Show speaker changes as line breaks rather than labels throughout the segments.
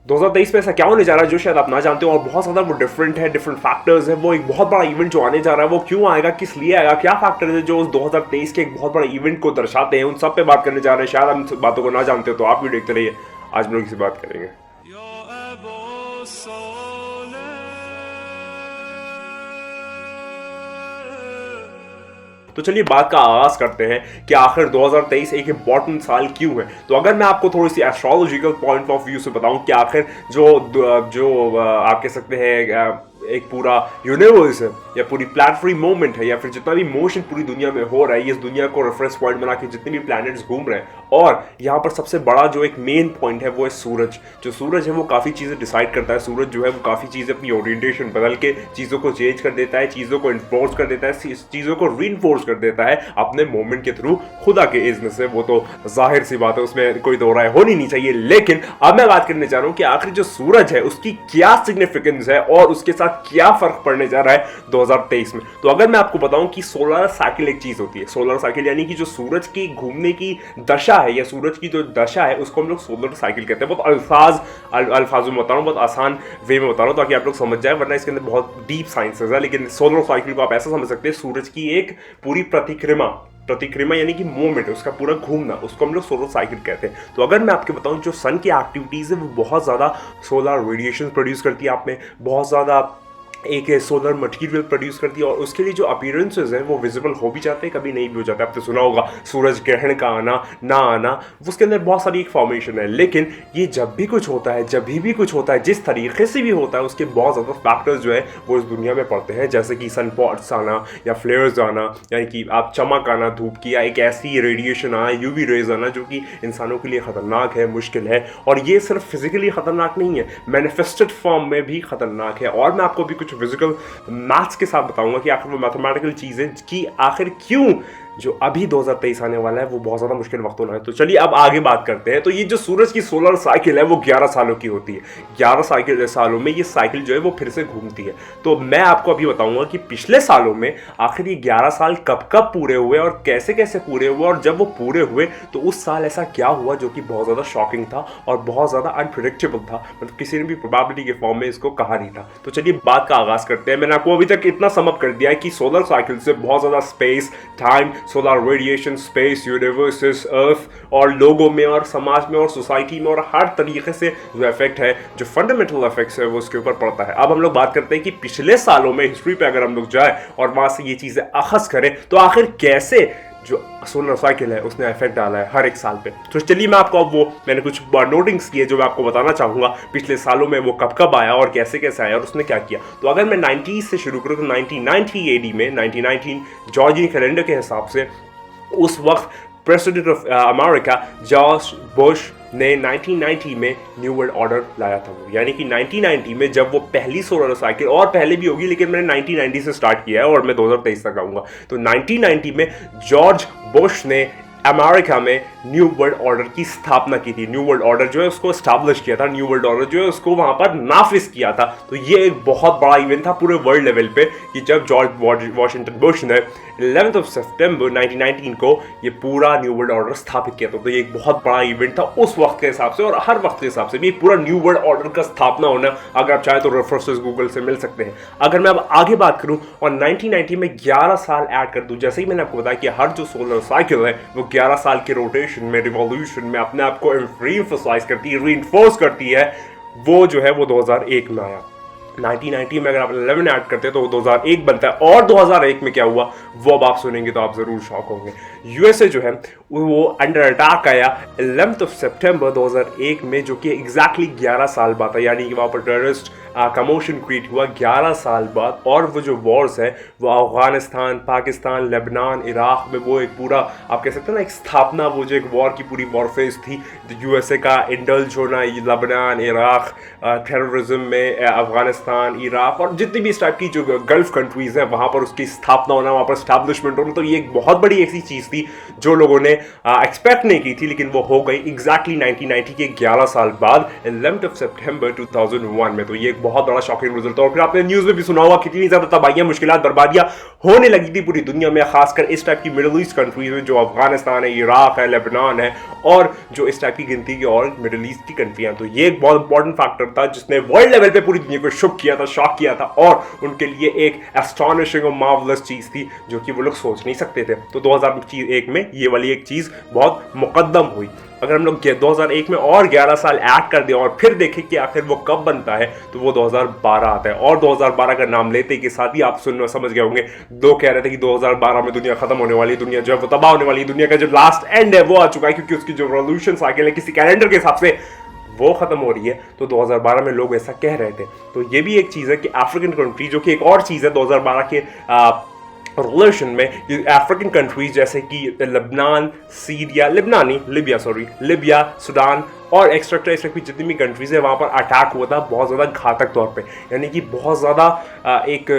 2023 में ऐसा क्या होने जा रहा है जो शायद आप ना जानते हो और बहुत ज़्यादा वो डिफरेंट है, डिफरेंट फैक्टर्स है। वो एक बहुत बड़ा इवेंट जो आने जा रहा है वो क्यों आएगा, किस लिए आएगा, क्या फैक्टर है जो उस 2023 के एक बहुत बड़ा इवेंट को दर्शाते हैं, उन सब पे बात करने जा रहे हैं। शायद हम बातों को ना जानते हो तो आप भी देखते रहिए, आज हम लोग इसी बात करेंगे। तो चलिए बात का आगाज करते हैं कि आखिर 2023 एक इंपॉर्टेंट साल क्यों है। तो अगर मैं आपको थोड़ी सी एस्ट्रोलॉजिकल पॉइंट ऑफ व्यू से बताऊं कि आखिर जो आप कह सकते हैं एक पूरा यूनिवर्स है या पूरी प्लानिटरी मूवमेंट है या फिर जितना भी मोशन पूरी दुनिया में हो रहा है, इस दुनिया को रेफरेंस पॉइंट बना के जितने भी प्लैनेट्स घूम रहे हैं, और यहाँ पर सबसे बड़ा जो एक मेन पॉइंट है वो है सूरज। जो सूरज है वो काफ़ी चीज़ें डिसाइड करता है। सूरज जो है वो काफ़ी चीज़ें अपनी ओरिएंटेशन बदल के चीज़ों को चेंज कर देता है, चीज़ों को इन्फोर्स कर देता है, चीज़ों को रीइंफोर्स कर देता है अपने मूवमेंट के थ्रू, खुदा के इज्न से। वो तो जाहिर सी बात है, उसमें कोई दो राय होनी नहीं चाहिए। लेकिन अब मैं बात करने जा रहा हूँ कि आखिर जो सूरज है उसकी क्या सिग्निफिकेंस है और उसके साथ क्या फर्क पड़ने जा रहा है 2023 में। तो अगर मैं आपको बताऊं कि सोलर साइकिल एक चीज होती है। सोलर साइकिल यानी कि जो सूरज की घूमने की दशा है या सूरज की जो दशा है उसको हम लोग सोलर साइकिल कहते हैं। बहुत अल्फाजों में बता रहा हूं, बहुत आसान वे में बता रहा हूं ताकि आप लोग समझ जाए, वरना इसके अंदर बहुत डीप साइंसेस है। लेकिन सोलर साइकिल को आप ऐसा समझ सकते हैं, सूरज की एक पूरी प्रतिक्रिया यानी कि मूवमेंट, उसका पूरा घूमना, उसको हम लोग सोलर साइकिल कहते हैं। तो अगर मैं आपको बताऊं जो सन की एक्टिविटीज है वो बहुत ज़्यादा सोलर रेडिएशन प्रोड्यूस करती है, आप में बहुत ज़्यादा एक सोलर मटेरियल प्रोड्यूस करती है और उसके लिए जो अपीयरेंसेस हैं वो विजिबल हो भी जाते हैं, कभी नहीं भी हो जाते। आपने सुना होगा सूरज ग्रहण का आना ना आना, उसके अंदर बहुत सारी एक फॉर्मेशन है। लेकिन ये जब भी कुछ होता है, जब भी कुछ होता है, जिस तरीके से भी होता है, उसके बहुत ज़्यादा फैक्टर्स जो है वो इस दुनिया में पड़ते हैं, जैसे कि सनपॉट्स आना या फ्लेयर्स आना, यानी कि आप चमक आना धूप की, या एक ऐसी रेडिएशन आना, यूवी रेज आना जो कि इंसानों के लिए खतरनाक है, मुश्किल है। और ये सिर्फ फिजिकली खतरनाक नहीं है, मैनिफेस्टेड फॉर्म में भी खतरनाक है। और मैं आपको भी कुछ फिजिकल मैथ्स के साथ बताऊंगा कि आखिर वो मैथमेटिकल चीजें कि आखिर क्यों जो अभी 2023 आने वाला है वो बहुत ज़्यादा मुश्किल वक्त होना है। तो चलिए अब आगे बात करते हैं। तो ये जो सूरज की सोलर साइकिल है वो 11 सालों की होती है। 11 सालों में ये साइकिल जो है वो फिर से घूमती है। तो मैं आपको अभी बताऊंगा कि पिछले सालों में आखिर ये 11 साल कब कब पूरे हुए और कैसे कैसे पूरे हुए, और जब वो पूरे हुए तो उस साल ऐसा क्या हुआ जो कि बहुत ज़्यादा शॉकिंग था और बहुत ज़्यादा अनप्रिडिक्टेबल था, मतलब किसी ने भी प्रोबेबिलिटी के फॉर्म में इसको कहा नहीं था। तो चलिए बात का आगाज करते हैं। मैंने आपको अभी तक इतना समअप कर दिया है कि सोलर साइकिल से बहुत ज़्यादा space, time, solar radiation, space, universes, earth और लोगों में और समाज में और सोसाइटी में और हर तरीके से जो इफेक्ट है, जो फंडामेंटल इफेक्ट्स है वो उसके ऊपर पड़ता है। अब हम लोग बात करते हैं कि पिछले सालों में हिस्ट्री पे अगर हम लोग जाए और वहां से ये चीजें अखज़ करें तो आखिर कैसे जो सोलर साइकिल है उसने इफेक्ट डाला है हर एक साल पे। तो चलिए मैं आपको अब वो मैंने कुछ नोटिंग्स किए जो मैं आपको बताना चाहूंगा पिछले सालों में वो कब कब आया और कैसे कैसे आया और उसने क्या किया। तो अगर मैं 90s से शुरू करूँ तो 1990 एडी में 1919 जॉर्जियन कैलेंडर के हिसाब से उस वक्त president of America George Bush ने 1990 में न्यू वर्ल्ड ऑर्डर लाया था वो, यानी कि 1990 में जब वो पहली सोलर साइकिल, और पहले भी होगी लेकिन मैंने 1990 से स्टार्ट किया है और मैं 2023 तक आऊंगा। तो 1990 में जॉर्ज बुश ने अमेरिका में न्यू वर्ल्ड ऑर्डर की स्थापना की थी। न्यू वर्ल्ड ऑर्डर जो है उसको स्टैब्लिश किया था, न्यू वर्ल्ड ऑर्डर जो है उसको वहां पर नाफिज किया था। तो ये एक बहुत बड़ा इवेंट था पूरे वर्ल्ड लेवल पे कि जब जॉर्ज वॉशिंगटन बुश ने 11 सितंबर 1919 को ये पूरा न्यू वर्ल्ड ऑर्डर स्थापित किया था। तो ये एक बहुत बड़ा इवेंट था उस वक्त के हिसाब से और हर वक्त के हिसाब से भी। पूरा न्यू वर्ल्ड ऑर्डर का स्थापना होना, अगर आप चाहें तो रेफरेंसेस गूगल से मिल सकते हैं। अगर मैं अब आगे बात करूं और 1990 में 11 साल ऐड कर दूं, जैसे ही मैंने आपको बताया कि हर जो सोलर साइकिल है वो 11 साल के रोटेशन में, रिवॉल्यूशन में अपने आप को रीइंफोसाइज करती है, रीइंफोर्स करती है, वो जो है वो 2001 में आया। 1990 में अगर आप 11 ऐड करते हैं तो 2001 बनता है। और 2001 में क्या हुआ वो अब आप सुनेंगे तो आप जरूर शॉक होंगे। यूएसए जो है वो अंडर अटैक आया 11 सितंबर 2001 में, जो कि एग्जैक्टली 11 साल बाद है, यानी कि वहाँ पर टेररिस्ट कमोशन क्रिएट हुआ 11 साल बाद। और वो जो वॉर्स है वो अफगानिस्तान, पाकिस्तान, लेबनान, इराक में वो एक पूरा आप कह सकते हैं ना एक स्थापना, वो जो एक वॉर की पूरी वॉरफेज थी, यूएसए का इंडल्ज होना लेबनान, इराक, टेररिज्म में अफगानिस्तान, इराक और जितनी भी इस टाइप की जो गल्फ कंट्रीज हैं वहाँ पर उसकी स्थापना होना, वहाँ पर स्टैब्लिशमेंट होना, तो ये एक बहुत बड़ी ऐसी चीज़ थी थी जो लोगों ने एक्सपेक्ट नहीं की थी, लेकिन वो हो गई एग्जैक्टली 1990 के 11 साल बाद 11 सितंबर 2001 में। तो ये एक बहुत बड़ा शॉकिंग रिजल्ट था। और फिर आपने न्यूज़ में भी सुना होगा कितनी ज़्यादा तबाहियां, मुश्किलात, बर्बादियां होने लगी थी पूरी दुनिया में, खासकर इस टाइप की मिडिल ईस्ट कंट्रीज में जो अफगानिस्तान है, इराक है, लेबनान है और जो इस टाइप की गिनती की और मिडिल ईस्ट की कंट्रियां। तो ये एक बहुत इंपॉर्टेंट फैक्टर था जिसने वर्ल्ड लेवल पे पूरी दुनिया को शुक किया था, शॉक किया था और उनके लिए एक एस्टॉनिशिंग और मार्वलस चीज थी जो कि वो लोग सोच नहीं सकते थे। तो 2001 में ये वाली एक चीज बहुत मुकद्दम हुई। अगर हम लोग 2001 में और 11 साल ऐड कर दें और फिर देखें कि आखिर वो कब बनता है, तो वो 2012 आता है। और 2012 का नाम लेते के साथ ही आप समझ गए होंगे, दो कह रहे थे कि 2012 में दुनिया खत्म होने वाली है, दुनिया जो है वो तबाह होने वाली है, दुनिया का जो लास्ट एंड है वो आ चुका है, क्योंकि उसकी जो रेवोल्यूशन साइकिल है किसी कैलेंडर के हिसाब से वो खत्म हो रही है। तो 2012 में लोग ऐसा कह रहे थे। तो ये भी एक चीज है कि अफ्रीकन कंट्री, जो कि एक और चीज है 2012 के रिलेशन में, अफ्रीकन कंट्रीज जैसे कि लेबनान, सीरिया, लिबिया, सूडान और एक्स्ट्रा की जितनी भी कंट्रीज है वहाँ पर अटैक हुआ था बहुत ज़्यादा घातक तौर पे, यानी कि बहुत ज़्यादा एक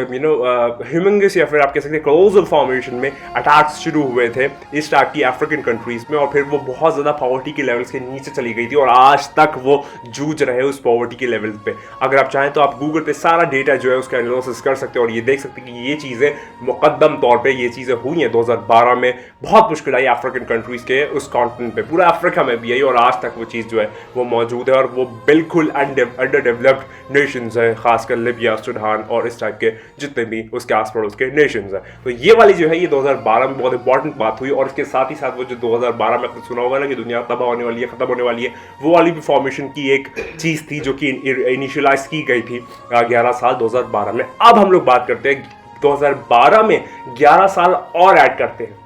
ह्यूमंगस या फिर आप कह सकते हैं कोलोसल फॉर्मेशन में अटैक्स शुरू हुए थे इस टाइप की अफ्रीकन कंट्रीज में। और फिर वो बहुत ज़्यादा पॉवर्टी के लेवल्स के नीचे चली गई थी और आज तक वो जूझ रहे उस पॉवर्टी के लेवल पे। अगर आप चाहें तो आप गूगल पे सारा डेटा जो है उसका एनालिसिस कर सकते हैं और ये देख सकते हैं कि ये चीज़ें मुकद्दम तौर पर ये चीज़ें हुई हैं। 2012 में बहुत मुश्किल आई अफ्रीकन कंट्रीज़ के उस कॉन्टिनेंट पे, पूरा अफ्रीका में भी आई और आज तक वो चीज़ जो है वो मौजूद है और वो बिल्कुल अंडर डेवलप्ड नेशंस है, खासकर लिबिया, सूडान और इस टाइप के जितने भी उसके आस पड़ोस के नेशंस हैं। तो ये वाली जो है ये 2012 में बहुत इंपॉर्टेंट बात हुई। और इसके साथ ही साथ वो जो 2012 में आपने सुना होगा ना कि दुनिया तबाह होने वाली है, खत्म होने वाली है, वो वाली भी फॉर्मेशन की एक चीज़ थी जो कि इनिशियलाइज की गई थी 11 साल 2012 में। अब हम लोग बात करते हैं 2012 में 11 साल और ऐड करते हैं,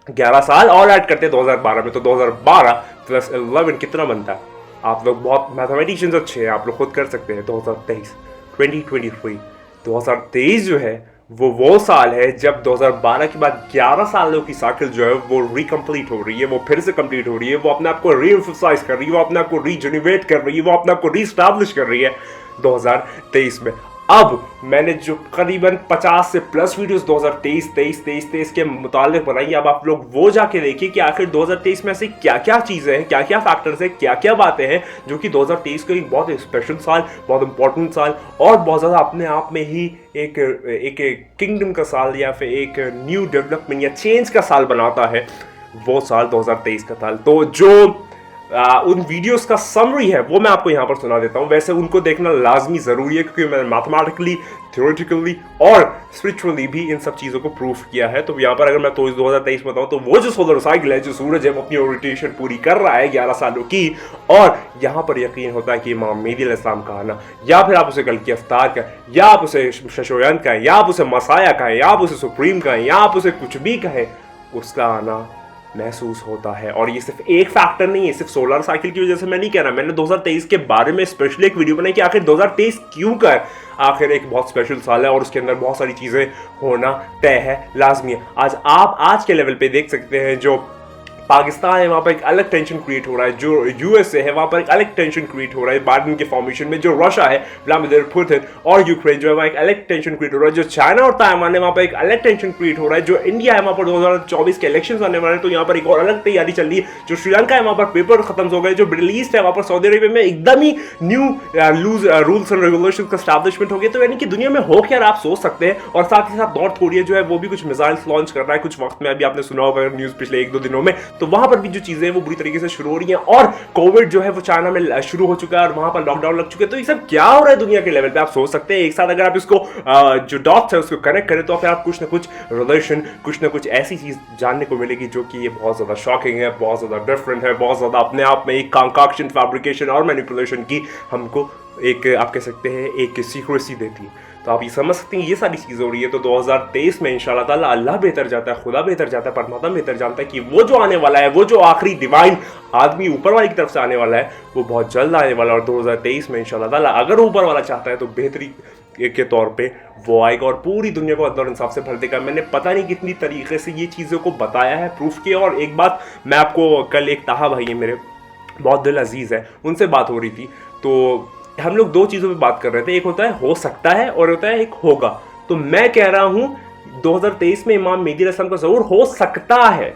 11 साल और ऐड करते हैं 2012 में, तो 2012 प्लस 11 कितना बनता है? आप लोग बहुत मैथमेटिशियंस अच्छे हैं, आप लोग खुद कर सकते हैं। 2023 जो है वो साल है जब 2012 के बाद 11 सालों की साइकिल जो है वो रिकम्प्लीट हो रही है, वो फिर से कंप्लीट हो रही है, वो अपने आप को रीएम्फसाइज कर रही है, वो अपने आप को रीजेनिवेट कर रही है, वो अपने आप को रीस्टैब्लिश कर रही है 2023 में। अब मैंने जो करीबन 50 से प्लस वीडियोस 2023 के मुतालिक बनाई, अब आप लोग वो जाके देखिए कि आखिर 2023 में ऐसी क्या क्या चीज़ें हैं, क्या क्या फैक्टर्स हैं, क्या क्या बातें हैं जो कि 2023 को एक बहुत स्पेशल साल, बहुत इंपॉर्टेंट साल और बहुत ज़्यादा अपने आप में ही एक किंगडम का साल या फिर एक न्यू डेवलपमेंट या चेंज का साल बनाता है, वो साल 2023 का साल। तो जो उन वीडियोस का समरी है वो मैं आपको यहाँ पर सुना देता हूँ। वैसे उनको देखना लाजमी ज़रूरी है क्योंकि मैंने मैथमेटिकली, थ्योरेटिकली और स्पिरिचुअली भी इन सब चीज़ों को प्रूफ किया है। तो यहाँ पर अगर मैं तो 2023 बताऊँ तो वो जो सोलर साइकिल है, जो सूरज है, वो अपनी रोटेशन पूरी कर रहा है 11 सालों की। और यहाँ पर यकीन होता है कि इमाम मेहदी अलैहिस्सलाम का आना, या फिर आप उसे कल की अफ्तार का, या आप उसे शशोयन का, या आप उसे मसाया का, या आप उसे सुप्रीम का, या आप उसे कुछ भी कहें, उसका आना महसूस होता है। और ये सिर्फ एक फैक्टर नहीं है, सिर्फ सोलर साइकिल की वजह से मैं नहीं कह रहा। मैंने 2023 के बारे में स्पेशली एक वीडियो बनाई कि आखिर 2023 क्यों कर आखिर एक बहुत स्पेशल साल है और उसके अंदर बहुत सारी चीज़ें होना तय है, लाजमी है। आप आज के लेवल पे देख सकते हैं जो पाकिस्तान है वहाँ पर एक अलग टेंशन क्रिएट हो रहा है, जो यूएसए है वहाँ पर एक अलग टेंशन क्रिएट हो रहा है बाइडेन के फॉर्मेशन में, जो रशिया है व्लादिमीर पुतिन और यूक्रेन जो है वहाँ एक अलग टेंशन क्रिएट हो रहा है, जो चाइना और ताइवान है वहाँ पर एक अलग टेंशन क्रिएट हो रहा है, जो इंडिया है वहाँ पर 2024 के इलेक्शन आने वाले हैं तो यहाँ पर एक और अलग तैयारी चल रही है, जो श्रीलंका है वहाँ पर पेपर खत्म हो गए, जो मिडिल ईस्ट है वहाँ पर सऊदी अरेबिया में एकदम ही न्यू रूल्स एंड रेगुलेशन का स्टैब्लिशमेंट हो गया। तो यानी कि दुनिया में हो क्या आप सोच सकते हैं। और साथ ही साथ नॉर्थ कोरिया जो है वो भी कुछ मिसाइल्स लॉन्च कर रहा है कुछ वक्त में, अभी आपने सुना होगा न्यूज़ पिछले 1-2 दिनों में। तो वहाँ पर भी जो चीजें वो बुरी तरीके से शुरू हो रही हैं और कोविड जो है वो चाइना में शुरू हो चुका है और वहां पर लॉकडाउन लग चुके हैं। तो ये सब क्या हो रहा है दुनिया के लेवल पे, आप सोच सकते हैं। एक साथ अगर आप इसको जो डॉट्स है उसको कनेक्ट करें तो फिर आप कुछ ना कुछ रिलेशन, कुछ ना कुछ ऐसी चीज जानने को मिलेगी जो कि ये बहुत ज्यादा शॉकिंग है, बहुत ज्यादा डिफरेंट है, बहुत ज्यादा अपने आप में एक कंकाक्शन, फैब्रिकेशन और मैनिपुलेशन की हमको एक आप कह सकते हैं एक सीक्रेसी देती है। तो आप ये समझ सकते हैं ये सारी चीज़ें हो रही है। तो 2023 में इंशाल्लाह ताला अल्लाह बेहतर जाता है, खुदा बेहतर जाता है, परमात्मा बेहतर जानता है कि वो जो आने वाला है, वो जो आखिरी डिवाइन आदमी ऊपर वाली की तरफ से आने वाला है वो बहुत जल्द आने वाला है। और 2023 में इंशाल्लाह ताला अगर ऊपर वाला चाहता है तो बेहतरी के तौर पे वो आएगा और पूरी दुनिया को अदल इंसाफ से भर देगा। मैंने पता नहीं कितनी तरीके से ये चीज़ों को बताया है, प्रूफ किया। और एक बात मैं आपको, कल एक ताहा भाई है मेरे, बहुत दिल अजीज़ है, उनसे बात हो रही थी तो हम लोग दो चीज़ों पे बात कर रहे थे, एक होता है हो सकता है और होता है एक होगा। तो मैं कह रहा हूँ 2023 में इमाम मेहदी अलैहिस्सलाम का ज़हूर हो सकता है,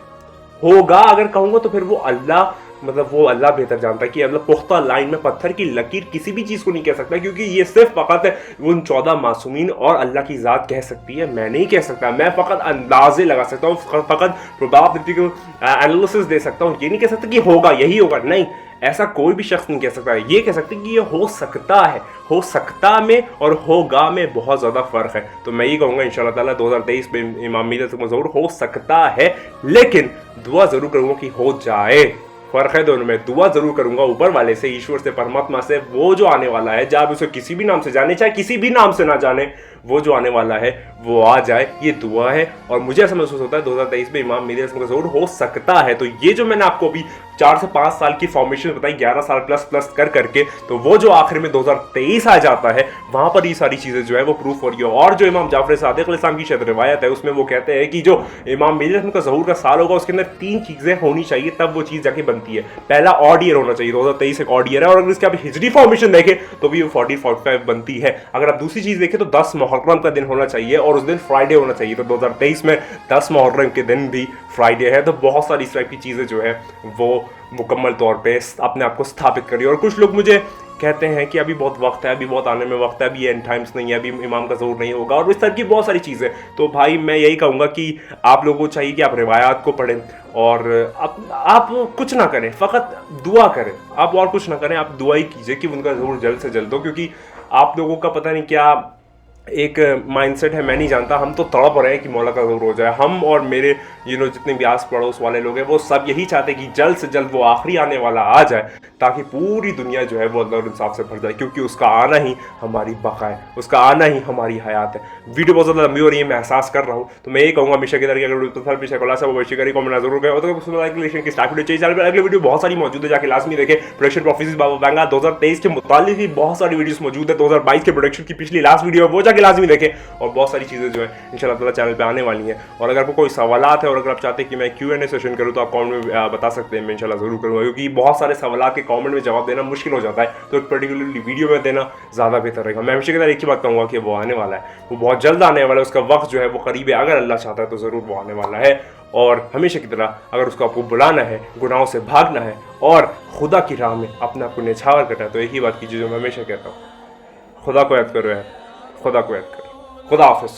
होगा अगर कहूंगा तो फिर वो अल्लाह, मतलब वो अल्लाह बेहतर जानता है कि मतलब पुख्ता लाइन में पत्थर की लकीर किसी भी चीज को नहीं कह सकता, क्योंकि ये सिर्फ फकत उन 14 मासूमीन और अल्लाह की जात कह सकती है। मैं नहीं कह सकता, मैं फकत अंदाजे लगा सकता हूँ, फकत प्रोबेबिलिटी एनालिसिस दे सकता हूँ। ये नहीं कह सकता कि होगा यही होगा, नहीं, ऐसा कोई भी शख्स नहीं कह सकता। ये कह सकते कि ये हो सकता है। हो सकता में और होगा में बहुत ज़्यादा फ़र्क है। तो मैं ये कहूँगा इंशाल्लाह ताला 2023 में इमाम मीर ज़रूर हो सकता है, लेकिन दुआ ज़रूर करूँगा कि हो जाए। फर्क है दोनों में। दुआ जरूर करूंगा ऊपर वाले से, ईश्वर से, परमात्मा से, वो जो आने वाला है, जब उसे किसी भी नाम से जाने, चाहे किसी भी नाम से ना जाने, वो जो आने वाला है वो आ जाए, ये दुआ है। और मुझे ऐसा महसूस होता है 2023 में इमाम मेरे जरूर हो सकता है। तो ये जो मैंने आपको अभी 4 से 5 साल की फॉर्मेशन बताई, 11 साल प्लस प्लस कर करके, तो वो जो आखिर में 2023 आ जाता है, वहां पर ये सारी चीजें जो है वो प्रूफ हो रही है। और जो इमाम जाफर सादिक अलैहिस्सलाम की शायद रिवायत है, उसमें वो कहते हैं कि जो इमाम मेरे का ज़हूर का साल होगा, उसके अंदर 3 चीजें होनी चाहिए, तब वो चीज जाके बनती है। पहला ऑड ईयर होना चाहिए, 2023 एक ऑड ईयर है, और अगर इसके आप हिजरी फॉर्मेशन देखें तो भी वो 40-45 बनती है। अगर आप दूसरी चीज देखें तो 10 मुहर्रम का दिन होना चाहिए और उस दिन फ्राइडे होना चाहिए। तो 2023 में 10 मुहर्रम के दिन भी फ्राइडे है। तो बहुत सारी इस टाइप की चीजें जो है वो मुकम्मल तौर पे अपने आप को स्थापित करी। और कुछ लोग मुझे कहते हैं कि अभी बहुत वक्त है, अभी बहुत आने में वक्त है, अभी एंड टाइम्स नहीं है, अभी इमाम का ज़रूर नहीं होगा, और इस तरह की बहुत सारी चीज़ें। तो भाई मैं यही कहूँगा कि आप लोगों को चाहिए कि आप रिवायात को पढ़ें और आप कुछ ना करें, फ़कत दुआ करें। आप और कुछ ना करें, आप दुआ ही कीजिए कि उनका ज़रूर जल्द से जल्द हो, क्योंकि आप लोगों का पता नहीं क्या एक माइंडसेट है, मैं नहीं जानता। हम तो तड़प रहे हैं कि मौला का ज़रूर हो जाए। हम और मेरे जितने भी आस पड़ोस वाले लोग हैं, वो सब यही चाहते हैं कि जल्द से जल्द वो आखिरी आने वाला आ जाए, ताकि पूरी दुनिया जो है वो अल्लाह और इंसाफ से भर जाए, क्योंकि उसका आना ही हमारी बका है, उसका आना ही हमारी हयात है। वीडियो बहुत ज़्यादा लंबी हो रही है, मैं एहसास कर रहा हूँ। तो मैं ये कहूँगा हमेशा की तरह, अगर वो करी को मैं जरूर गया की स्टार्ट वीडियो चाहिए। अगले वीडियो बहुत सारी मौजूद है, जाके लाजमी देखें। प्रोडक्शन प्रोफेसिस बाबा बैंगा 2023 के मुतालिक ही बहुत सारी वीडियोस मौजूद है। 2022 के प्रोडक्शन की पिछली लास्ट वीडियो है, वो जाके लाजमी देखें। और बहुत सारी चीज़ें जो है इंशाल्लाह ताला चैनल पे आने वाली हैं। और अगर आपको कोई सवालात है और अगर आप चाहते हैं कि मैं Q&A सेशन करूँ, तो आप कमेंट में बता सकते हैं, मैं इंशाल्लाह ज़रूर करूँगा, क्योंकि बहुत सारे सवालात के कमेंट में जवाब देना मुश्किल हो जाता है। तो एक पर्टिकुलरली वीडियो में देना ज़्यादा बेहतर रहेगा। मैं हमेशा की तरह एक ही बात कहूँगा कि वो आने वाला है, वो बहुत जल्द आने वाला है, उसका वक्त जो है वो करीब है। अगर अल्लाह चाहता है तो ज़रूर वो आने वाला है। और हमेशा की तरह अगर उसको आपको बुलाना है, गुनाहों से भागना है और खुदा की राह में अपने आप को निछावर करना है, तो एक ही बात कीजिए जो मैं हमेशा कहता हूँ, खुदा को याद करो यार, खुदा को याद करो। खुदा हाफिज़।